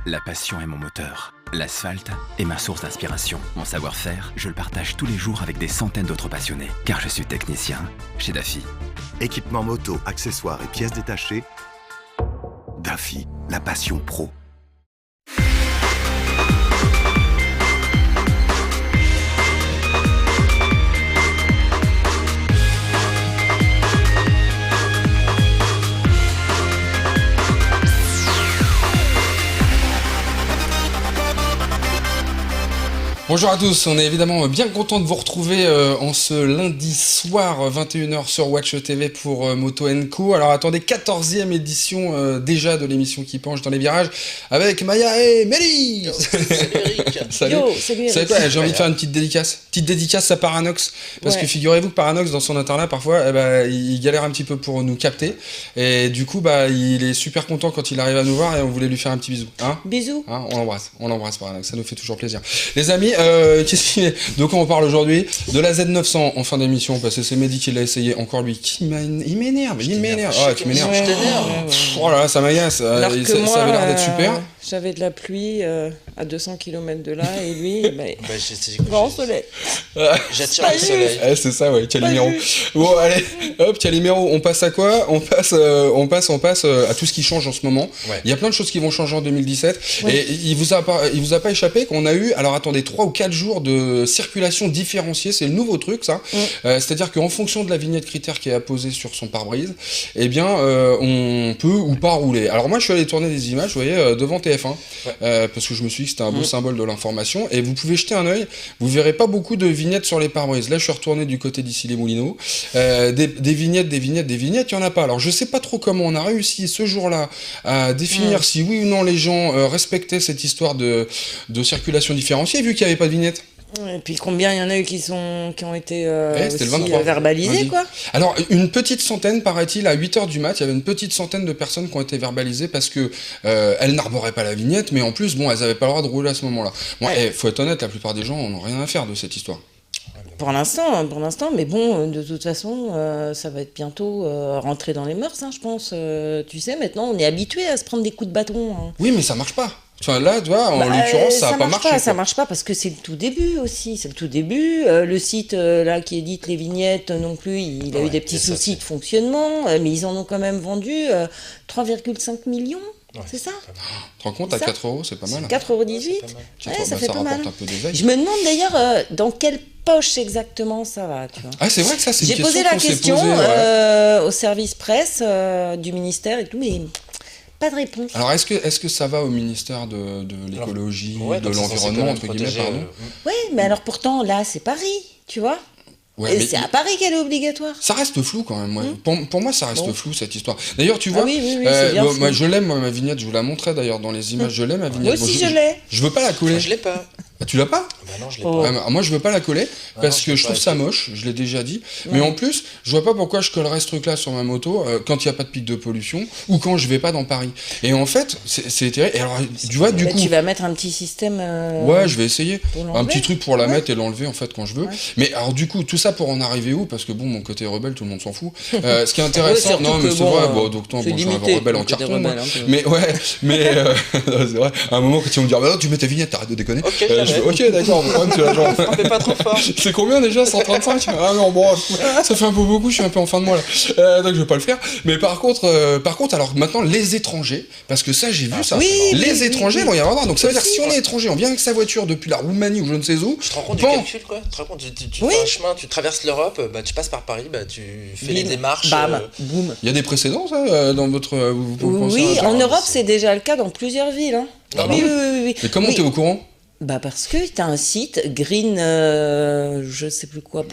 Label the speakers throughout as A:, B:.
A: La passion est mon moteur. L'asphalte est ma source d'inspiration. Mon savoir-faire, je le partage tous les jours avec des centaines d'autres passionnés. Car je suis technicien chez Daffy.
B: Équipement moto, accessoires et pièces détachées. Daffy, la passion pro.
C: Bonjour à tous, on est évidemment bien content de vous retrouver en ce lundi soir 21h sur Watch TV pour Moto & Co. Alors attendez, 14e édition déjà de l'émission qui penche dans les virages avec Maya et Mélie.
D: Salut Eric.
C: Salut.
D: Yo, salut Eric.
C: Savez quoi, j'ai envie de faire une petite dédicace à Paranox, parce que figurez-vous que Paranox dans son internat parfois il galère un petit peu pour nous capter, et du coup il est super content quand il arrive à nous voir, et on voulait lui faire un petit bisou.
D: Bisous.
C: On l'embrasse Paranox, ça nous fait toujours plaisir. Les amis, de quoi on parle aujourd'hui? De la Z900 en fin d'émission, parce que c'est Mehdi qui l'a essayé, encore lui, il m'énerve.
D: Je t'énerve.
C: Oh là là, ça m'agace, ça avait l'air d'être super.
D: J'avais de la pluie à 200 km de là, et lui, grand soleil.
E: J'attire le soleil.
C: C'est ça, ouais, Calimero. Bon, allez, hop, Calimero, on passe à quoi? On passe à tout ce qui change en ce moment. Ouais. Il y a plein de choses qui vont changer en 2017. Ouais. Et il vous a pas échappé qu'on a eu, alors attendez, 3 ou 4 jours de circulation différenciée, c'est le nouveau truc, ça. C'est-à-dire qu'en fonction de la vignette critère qui est apposée sur son pare-brise, eh bien, on peut ou pas rouler. Alors moi, je suis allé tourner des images, vous voyez, devant TF1, parce que je me suis dit que c'était un beau symbole de l'information, et vous pouvez jeter un œil, vous verrez pas beaucoup de vignettes sur les pare-brises. Là, je suis retourné du côté d'Issy-les-Moulineaux, des vignettes, il y en a pas. Alors, je sais pas trop comment on a réussi ce jour-là à définir si oui ou non les gens respectaient cette histoire de circulation différenciée, vu qu'il n'y avait pas de vignette.
D: Et puis combien il y en a eu qui ont été
C: aussi, le 23,
D: verbalisés, quoi.
C: Alors, une petite centaine, paraît-il, à 8h du mat, il y avait une petite centaine de personnes qui ont été verbalisées parce que elles n'arboraient pas la vignette, mais en plus, elles n'avaient pas le droit de rouler à ce moment-là. Bon, faut être honnête, la plupart des gens n'ont rien à faire de cette histoire.
D: Pour l'instant, mais bon, de toute façon, ça va être bientôt rentré dans les mœurs, je pense. Tu sais, maintenant, on est habitué à se prendre des coups de bâton.
C: Oui, mais ça marche pas. Enfin, là, tu vois, en l'occurrence, ça n'a pas marché.
D: Ça marche pas parce que c'est le tout début aussi. C'est le tout début. Le site là qui édite les vignettes non plus, il a eu des petits soucis de fonctionnement, mais ils en ont quand même vendu 3,5 millions. C'est ça.
C: Tu te rends compte, à 4 €, c'est pas mal.
D: 4,18 €. Ça fait pas mal.
C: Un peu d'éveil.
D: Je me demande d'ailleurs dans quelle poche exactement ça va, tu vois.
C: Ah, c'est vrai que ça, c'est une question.
D: J'ai posé la question au service presse du ministère et tout, mais pas de réponse.
C: Alors, est-ce que ça va au ministère de l'écologie, de l'environnement, entre guillemets, pardon?
D: Oui, mais alors pourtant, là, c'est Paris, tu vois. Ouais, c'est à Paris qu'elle est obligatoire.
C: Ça reste flou quand même. Pour moi, ça reste flou cette histoire. D'ailleurs, tu vois,
D: moi,
C: je l'aime ma vignette. Je vous la montrais d'ailleurs dans les images. Je l'aime ma vignette.
D: Moi aussi, je l'ai.
C: Je veux pas la coller.
E: Moi, je l'ai pas.
C: Tu l'as pas?
E: Bah non, je l'ai pas.
C: Moi, je veux pas la coller parce que je trouve ça moche. Je l'ai déjà dit. Mais en plus, je vois pas pourquoi je collerais ce truc-là sur ma moto quand il y a pas de pic de pollution ou quand je vais pas dans Paris. Et en fait, c'est terrible. Et alors, tu vois, du coup,
D: tu vas mettre un petit système.
C: Ouais, je vais essayer un petit truc pour la mettre et l'enlever en fait quand je veux. Mais alors, du coup, tout ça pour en arriver où? Parce que bon, mon côté rebelle, tout le monde s'en fout. Ce qui est intéressant, non, mais c'est vrai. Donc, je suis un rebelle en carton. Mais ouais, c'est vrai. À un moment, quand ils vont me dire, bah non, tu mets ta vignette, t'arrêtes de déconner. Ok, d'accord.
E: Frappez pas trop fort.
C: C'est combien déjà? 135? Ah non, bon, ça fait un peu beaucoup, je suis un peu en fin de mois là. Donc je vais pas le faire. Mais par contre, alors maintenant, les étrangers, parce que ça, j'ai vu ça. Les étrangers vont y avoir droit. Donc ça veut dire que si on est étranger, on vient avec sa voiture depuis la Roumanie ou je ne sais où.
E: Tu te rends compte du calcul, quoi? Tu te rends compte, tu fais un chemin, tu traverses l'Europe, tu passes par Paris, tu fais les démarches.
D: Bam, boum.
C: Il y a des précédents, ça, dans votre.
D: Oui, en Europe, c'est déjà le cas dans plusieurs villes. Oui.
C: Mais comment t'es au courant?
D: Parce que tu as un site, green, je sais plus quoi,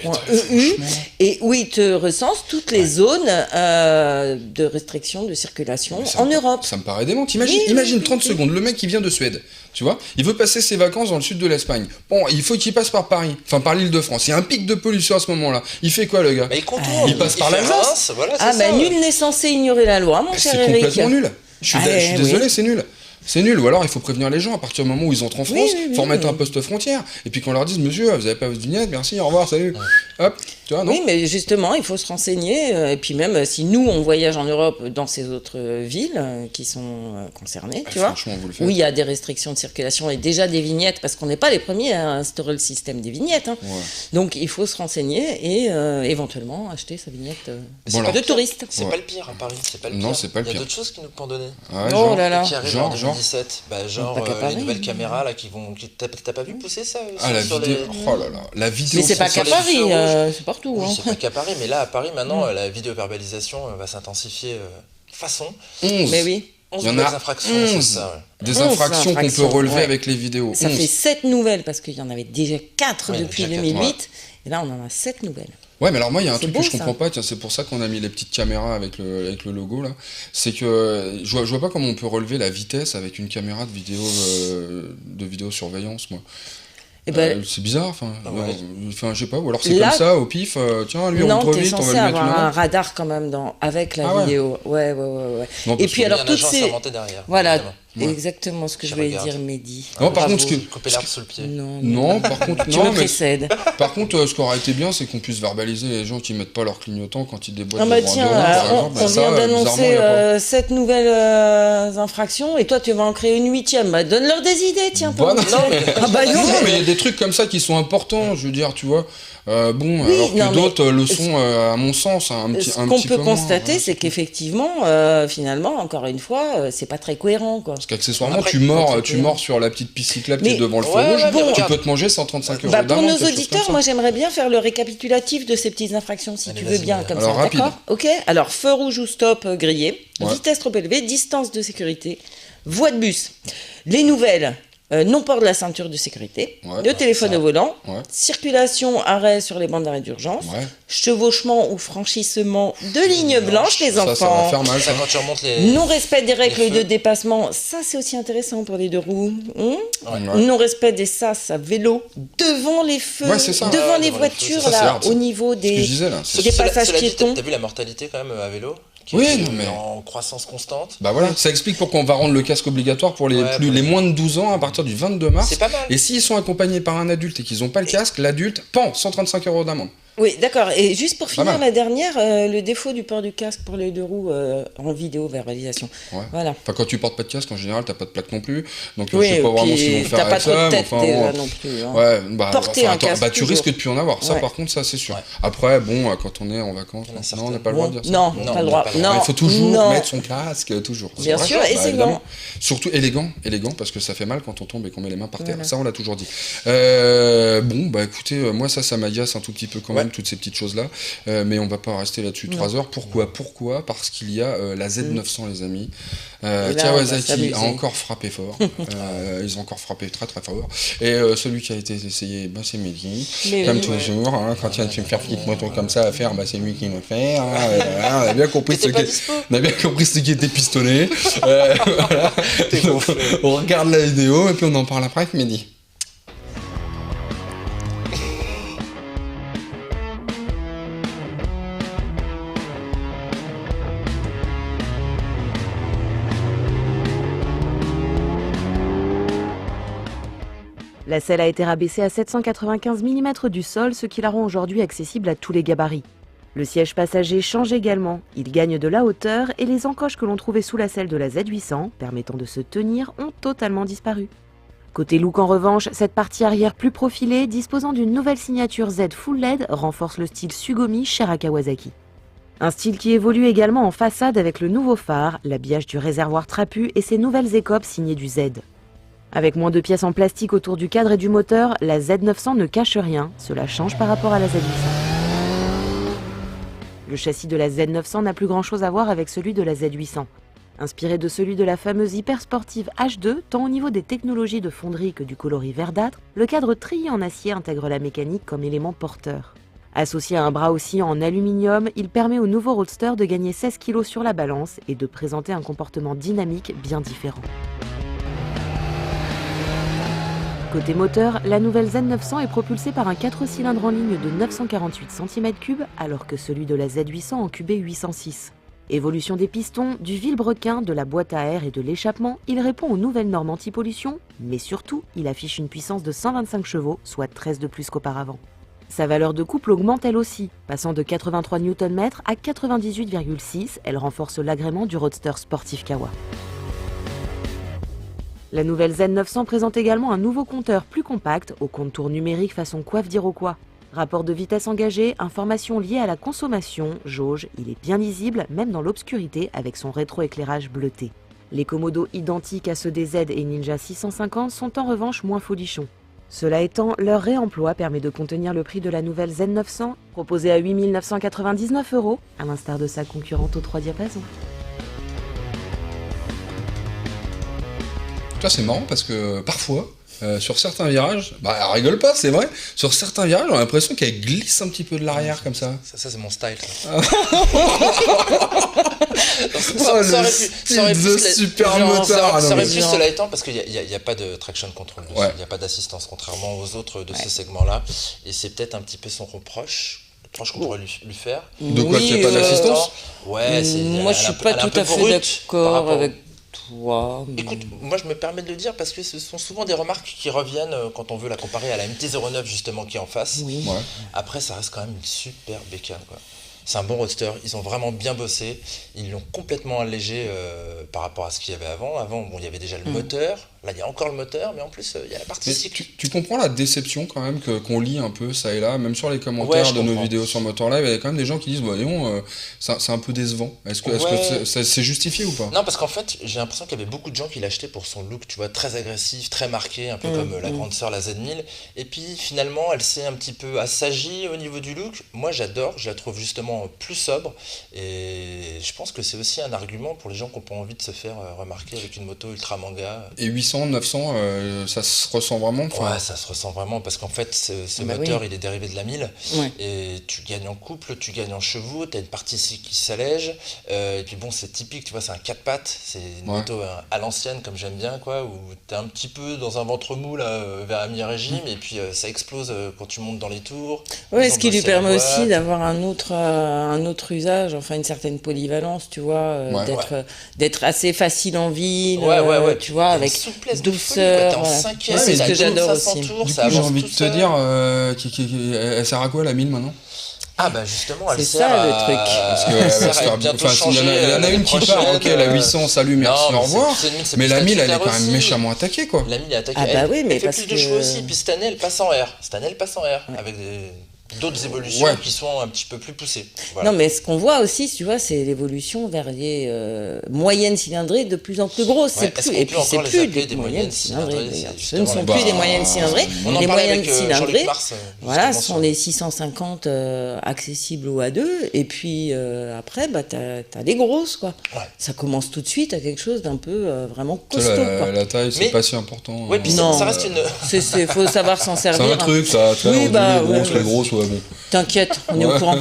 D: .eu, et où il te recense toutes les zones de restriction de circulation en Europe.
C: Ça me paraît dément. Imagine 30 secondes, le mec qui vient de Suède, tu vois, il veut passer ses vacances dans le sud de l'Espagne. Bon, il faut qu'il passe par Paris, enfin par l'Île-de-France. Il y a un pic de pollution à ce moment-là. Il fait quoi, le gars?
E: Il contourne.
C: Il passe par l'Alsace.
E: Voilà, nul
D: n'est censé ignorer la loi, mon cher Eric.
C: C'est complètement nul. Je suis désolé, c'est nul. C'est nul. Ou alors il faut prévenir les gens à partir du moment où ils entrent en France, faut remettre un poste frontière. Et puis qu'on leur dise, monsieur, vous avez pas votre vignette, merci, au revoir, salut. Hop, tu vois, non?
D: Oui, mais justement, il faut se renseigner. Et puis même si nous, on voyage en Europe dans ces autres villes qui sont concernées, tu vois,
C: franchement, vous le faites.
D: où il y a des restrictions de circulation et déjà des vignettes, parce qu'on n'est pas les premiers à instaurer le système des vignettes. Hein.
C: Ouais.
D: Donc il faut se renseigner et éventuellement acheter sa vignette de touriste.
E: C'est pas le pire à Paris, c'est pas le pire.
C: Non, c'est pas le
E: Il y a
C: pire.
E: d'autres choses qui nous pendonnaient.
C: Ah ouais,
D: Oh là là.
E: Qui arrivent en 2017.
D: Pas
E: Les nouvelles caméras là qui vont. T'as pas vu pousser ça
C: la vidéo. Oh là là, la vidéo.
D: Mais c'est pas qu'à Paris, c'est partout.
E: Oui,
D: Hein.
E: c'est pas qu'à Paris, mais là à Paris maintenant, la vidéoverbalisation va s'intensifier façon.
C: 11.
D: Mais oui.
E: 11
C: Il y en
E: nouvelles
C: a
E: infractions,
C: 11.
E: c'est ça. Ouais.
C: Des
D: 11
C: infractions qu'on peut
D: infractions,
C: relever
D: ouais.
C: avec les vidéos.
D: Ça
C: 11.
D: fait 7 nouvelles, parce qu'il y en avait déjà 4
E: Ouais,
D: depuis
E: déjà
D: 2008.
E: 4, ouais.
D: Et là, on en a 7 nouvelles.
C: Ouais, mais alors moi, il y a un
D: C'est
C: truc
D: beau,
C: que je
D: ça.
C: comprends pas, tiens, c'est pour ça qu'on a mis les petites caméras avec le logo là. C'est que je vois pas comment on peut relever la vitesse avec une caméra de vidéosurveillance, moi.
D: Et ben,
C: C'est bizarre, enfin,
E: Ouais.
C: je sais pas, ou alors c'est
D: Là-
C: comme ça, au pif, tiens, lui, on
D: non,
C: montre
D: t'es
C: vite, on
D: censé
C: va lui mettre
D: avoir
C: une
D: un
C: main.
D: radar quand même avec la
C: Ah ouais.
D: vidéo. Ouais.
C: Non,
D: Et
C: parce
D: puis
C: que-
E: Il y a
D: alors
E: un
D: toutes
E: agent
D: ces...
E: assermenté derrière.
D: Voilà,
E: évidemment.
D: exactement ce que
E: Je
D: je voulais
E: regarde.
D: dire, Mehdi.
C: Non, par
D: Bravo.
C: contre,
E: Couper l'arbre sous le pied.
C: Non, par contre,
D: Tu
C: non,
D: me
C: mais
D: précèdes.
C: par contre, ce qui aurait été bien, c'est qu'on puisse verbaliser les gens qui mettent pas leur clignotant quand ils déboîtent
D: Ah
C: le
D: bah
C: droit
D: tiens,
C: de l'homme, par
D: on
C: exemple. Bah, ça,
D: vient
C: bizarrement,
D: d'annoncer
C: il y a pas.
D: 7 nouvelles infractions et toi tu vas en créer une 8e. Bah donne-leur des idées, tiens.
C: Bah,
D: toi.
C: non, mais
D: Ah bah non,
C: non, mais il y
D: mais...
C: a des trucs comme ça qui sont importants, je veux dire, tu vois.
D: Oui,
C: Alors
D: non,
C: que
D: mais
C: d'autres le sont, à mon sens, un petit,
D: Ce
C: un
D: qu'on
C: petit
D: peut
C: peu moins,
D: constater,
C: ouais.
D: c'est qu'effectivement, finalement, encore une fois, c'est pas très cohérent, quoi.
C: Parce qu'accessoirement,
E: Après,
C: tu mords sur la petite piste cyclable qui
D: Mais-
C: est devant le feu
E: Ouais,
C: rouge,
E: ouais, mais
C: tu
E: regarde.
C: peux te manger 135 euros
D: Bah, pour
C: d'amende,
D: nos
C: quelque chose comme
D: auditeurs,
C: ça.
D: moi j'aimerais bien faire le récapitulatif de ces petites infractions, si
E: Allez,
D: tu veux
E: vas-y,
D: bien,
E: Mia.
D: comme
C: Alors,
D: ça,
C: rapide.
D: d'accord? Ok. Alors, feu rouge ou stop grillé,
C: Ouais.
D: vitesse trop élevée, distance de sécurité, voie de bus. Les nouvelles, non-port de la ceinture de sécurité,
C: Ouais,
D: le téléphone
E: ça.
D: au volant,
C: Ouais.
D: circulation, arrêt sur les bandes d'arrêt d'urgence,
C: Ouais.
D: chevauchement ou franchissement de lignes blanches, les
C: Ça va
D: enfants.
C: faire mal,
E: Ça,
C: ça.
E: quand tu remontes les.
D: Non-respect des règles
E: les
D: de
E: feux.
D: dépassement, ça c'est aussi intéressant pour les deux roues.
C: Ouais.
D: Non-respect des sas à vélo devant les feux,
C: Ouais, c'est ça.
D: devant
E: Ouais,
D: les
E: devant les feux,
D: voitures,
C: ça, c'est
D: là,
C: hard, ça.
D: au niveau
C: Ce que je
D: des...
C: disais là. c'est-
D: Des passages
E: Cela dit,
D: piétons.
E: T'as vu la mortalité quand même à vélo qui
C: Oui,
E: est
C: non, mais-
E: en croissance constante.
C: Bah voilà, ça explique pourquoi on va rendre le casque obligatoire pour les,
E: Ouais,
C: plus,
E: pour
C: les
E: les-
C: moins de 12 ans à partir du 22 mars.
E: C'est pas mal.
C: Et s'ils sont accompagnés par un adulte et qu'ils n'ont pas le casque, l'adulte, 135 euros d'amende.
D: Oui, d'accord. Et juste pour finir,
C: mal.
D: la dernière, le défaut du port du casque pour les deux roues en vidéo-verbalisation.
C: Ouais.
D: Voilà.
C: Enfin, quand tu portes pas de casque, en général, t'as pas de plaque non plus. Donc,
D: Oui,
C: je sais pas
D: et
C: vraiment
D: puis,
C: ce qu'ils vont faire
D: t'as pas
C: avec
D: trop de
C: ça. Mais
D: tête
C: enfin,
D: déjà
C: bon.
D: non plus. Hein.
C: Ouais, bah,
D: Porter
C: enfin,
D: un
C: attends,
D: casque,
C: bah, tu
D: toujours.
C: risques de plus en avoir. Ça,
D: Ouais.
C: par contre, ça, c'est sûr.
E: Ouais.
C: Après, bon, quand on est en vacances,
E: Il y en a
C: non,
E: certains.
C: on n'a pas le droit de dire ça.
D: Non,
E: Non,
D: pas
E: on
D: le
E: n'a
D: droit.
E: pas le
D: Non,
C: Il faut toujours
D: non.
C: mettre son casque, toujours.
D: Bien
C: C'est
D: sûr,
C: vrai,
D: et c'est
C: évidemment.
D: bon.
C: Surtout élégant, parce que ça fait mal quand on tombe et qu'on met les mains par terre.
D: Voilà.
C: Ça, on l'a toujours dit. Bon, bah écoutez, moi, ça m'agace un tout petit peu quand même, toutes ces petites choses-là. Mais on va pas rester là-dessus 3 heures. Pourquoi? Parce qu'il y a la Z900, les amis.
D: Et là, on va
C: Kawasaki
D: s'amuser.
C: a encore frappé fort. Ils ont encore frappé très très fort. Et celui qui a été essayé, bah, c'est Mehdi.
D: Mais
C: Comme
D: oui,
C: toujours, hein, quand il y a une faire petite moto comme ça à faire, bah, c'est lui qui le fait. Hein, voilà, on a bien compris ce
E: T'étais pas
C: qui
E: dispo.
C: on a bien compris ce qui était pistonné. Voilà. Donc, on regarde la vidéo et puis on en parle après avec Mehdi.
F: La selle a été rabaissée à 795 mm du sol, ce qui la rend aujourd'hui accessible à tous les gabarits. Le siège passager change également, il gagne de la hauteur et les encoches que l'on trouvait sous la selle de la Z800, permettant de se tenir, ont totalement disparu. Côté look en revanche, cette partie arrière plus profilée, disposant d'une nouvelle signature Z Full LED, renforce le style Sugomi cher à Kawasaki. Un style qui évolue également en façade avec le nouveau phare, l'habillage du réservoir trapu et ses nouvelles écopes signées du Z. Avec moins de pièces en plastique autour du cadre et du moteur, la Z900 ne cache rien, cela change par rapport à la Z800. Le châssis de la Z900 n'a plus grand chose à voir avec celui de la Z800. Inspiré de celui de la fameuse hypersportive H2, tant au niveau des technologies de fonderie que du coloris verdâtre, le cadre trié en acier intègre la mécanique comme élément porteur. Associé à un bras oscillant en aluminium, il permet au nouveau Roadster de gagner 16 kg sur la balance et de présenter un comportement dynamique bien différent. Côté moteur, la nouvelle Z900 est propulsée par un 4 cylindres en ligne de 948 cm3 alors que celui de la Z800 en cubé 806. Évolution des pistons, du vilebrequin, de la boîte à air et de l'échappement, il répond aux nouvelles normes anti-pollution, mais surtout, il affiche une puissance de 125 chevaux, soit 13 de plus qu'auparavant. Sa valeur de couple augmente elle aussi, passant de 83 Nm à 98,6, elle renforce l'agrément du roadster sportif Kawa. La nouvelle Z900 présente également un nouveau compteur plus compact, au contour numérique façon coiffe d'Iroquois. Rapport de vitesse engagé, informations liées à la consommation, jauge, il est bien lisible, même dans l'obscurité, avec son rétroéclairage bleuté. Les commodos identiques à ceux des Z et Ninja 650 sont en revanche moins folichons. Cela étant, leur réemploi permet de contenir le prix de la nouvelle Z900, proposée à 8 999 €, à l'instar de sa concurrente aux 3 diapasons.
C: Là, c'est marrant parce que parfois, sur certains virages, elle rigole pas, c'est vrai, sur certains virages, on a l'impression qu'elle glisse un petit peu de l'arrière comme ça.
E: Ça c'est mon style.
C: Ça aurait pu
E: cela étant, parce qu'il n'y a pas de traction control, il n'y a pas d'assistance, contrairement aux autres de ce segment-là, et c'est peut-être un petit peu son reproche qu'on pourrait lui faire.
C: De quoi, qu'il n'y a pas d'assistance ?
D: Ouais, moi je suis pas tout à fait d'accord avec toi.
E: Écoute, moi je me permets de le dire parce que ce sont souvent des remarques qui reviennent quand on veut la comparer à la MT-09 justement qui est en face.
D: Oui.
C: Ouais.
E: Après ça reste quand même une super bécane quoi. C'est un bon roadster, ils ont vraiment bien bossé, ils l'ont complètement allégé par rapport à ce qu'il y avait avant. Avant, bon, il y avait déjà le moteur, là il y a encore le moteur, mais en plus il y a la partie cycle.
C: Tu comprends la déception quand même qu'on lit un peu ça et là, même sur les commentaires de nos vidéos sur Motor Live, il y a quand même des gens qui disent c'est un peu décevant. Est-ce que c'est justifié ou pas ?
E: Non, parce qu'en fait j'ai l'impression qu'il y avait beaucoup de gens qui l'achetaient pour son look, tu vois, très agressif, très marqué, un peu comme la grande sœur la Z1000, et puis finalement elle s'est un petit peu assagie au niveau du look. Moi j'adore, je la trouve justement plus sobre, et je pense que c'est aussi un argument pour les gens qui n'ont pas envie de se faire remarquer avec une moto ultra manga.
C: Et 800, 900, ça se ressent vraiment ?
E: Ouais, ça se ressent vraiment parce qu'en fait ce moteur il est dérivé de la 1000 et tu gagnes en couple, tu gagnes en chevaux, tu as une partie ici qui s'allège, et puis bon c'est typique, tu vois, c'est un 4 pattes, c'est une moto à l'ancienne comme j'aime bien quoi, où tu es un petit peu dans un ventre mou là, vers un mi-régime, et puis ça explose quand tu montes dans les tours.
D: Ouais, ce qui lui permet aussi d'avoir un autre usage, enfin une certaine polyvalence, tu vois, d'être assez facile en ville, tu vois, avec douceur.
E: T'es en cinquième,
D: c'est ce que j'adore aussi.
C: Du coup, j'ai envie de te dire, elle sert à quoi la 1000 maintenant ?
E: Ah bah justement, elle
D: c'est
E: sert
D: ça
E: à...
D: le truc.
C: Parce que il y en a une qui part, ok, la 800, salut, merci, au revoir. Mais la 1000, elle est quand même méchamment attaquée, quoi.
E: La 1000 est attaquée.
D: Ah bah oui, mais
E: elle fait
D: parce
E: plus de chevaux aussi, puis cette année, elle passe en R. Avec d'autres évolutions qui sont un petit peu plus poussées. Voilà.
D: Non, mais ce qu'on voit aussi, tu vois, c'est l'évolution vers les moyennes cylindrées de plus en plus grosses.
E: Ouais,
D: et puis c'est plus des moyennes cylindrées. Ce ne sont plus des moyennes cylindrées. Les moyennes cylindrées, voilà, ce sont les 650 accessibles au A2. Et puis après, t'as les grosses, quoi. Ouais. Ça commence tout de suite à quelque chose d'un peu vraiment costaud.
C: La taille, c'est pas si important.
E: Oui, puis ça reste une.
D: Il faut savoir s'en servir.
C: C'est un truc, ça.
D: Oui,
C: les grosses, bon.
D: T'inquiète, on est au courant.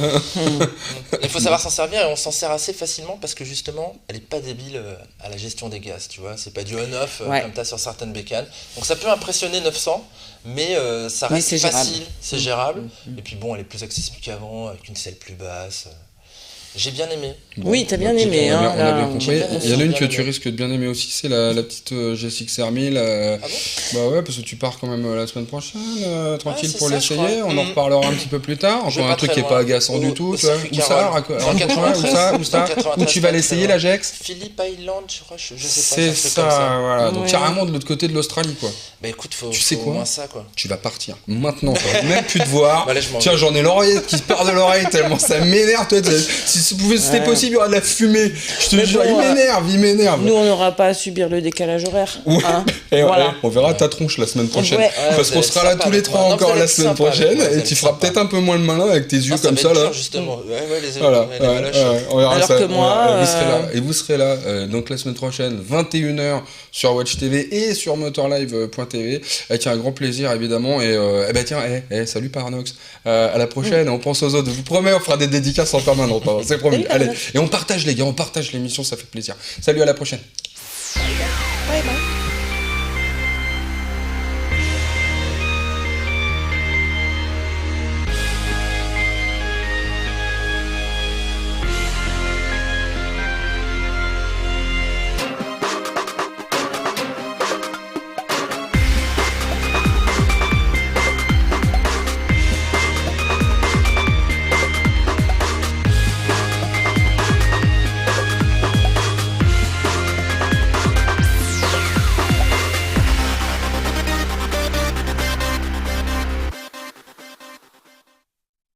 E: Il faut savoir s'en servir, et on s'en sert assez facilement parce que justement, elle est pas débile à la gestion des gaz, tu vois. C'est pas du on-off comme t'as sur certaines bécanes. Donc ça peut impressionner 900, mais ça reste facile, c'est gérable. Et puis bon, elle est plus accessible qu'avant, avec une selle plus basse. J'ai bien aimé.
D: Oui, t'as bien aimé.
C: On a bien compris. Il y en a une que tu risques de bien aimer aussi, c'est la petite GSX-R 1000. Ah bon ? Bah ouais, parce que tu pars quand même la semaine prochaine, tranquille pour l'essayer. On en reparlera un petit peu plus tard. Encore un truc qui n'est pas agaçant du tout. Où tu vas l'essayer, la GX ?
E: Phillip Island, je crois. Je sais pas.
C: C'est ça, voilà. Donc carrément de l'autre côté de l'austrie, quoi.
E: Bah écoute,
C: tu sais quoi ?
E: Ça, quoi.
C: Tu vas partir maintenant, même plus te voir. Tiens, j'en ai l'oreillette qui part de l'oreille tellement ça m'énerve. Si c'était possible, il y aurait de la fumée. Je te jure, il m'énerve.
D: Nous, on n'aura pas à subir le décalage horaire.
C: Et voilà. On verra ta tronche la semaine prochaine. Parce qu'on sera là tous les trois encore la semaine prochaine, et tu feras peut-être un peu moins le malin avec tes yeux comme ça là.
E: Justement.
C: On verra ça.
D: Alors que moi,
C: vous serez là. Donc la semaine prochaine, 21h sur Watch TV et sur motorlive.tv, avec un grand plaisir évidemment. Et salut Paranox. À la prochaine. On pense aux autres. Je vous promets, on fera des dédicaces en permanence. C'est promis. Allez, et on partage les gars, on partage l'émission, ça fait plaisir. Salut, à la prochaine.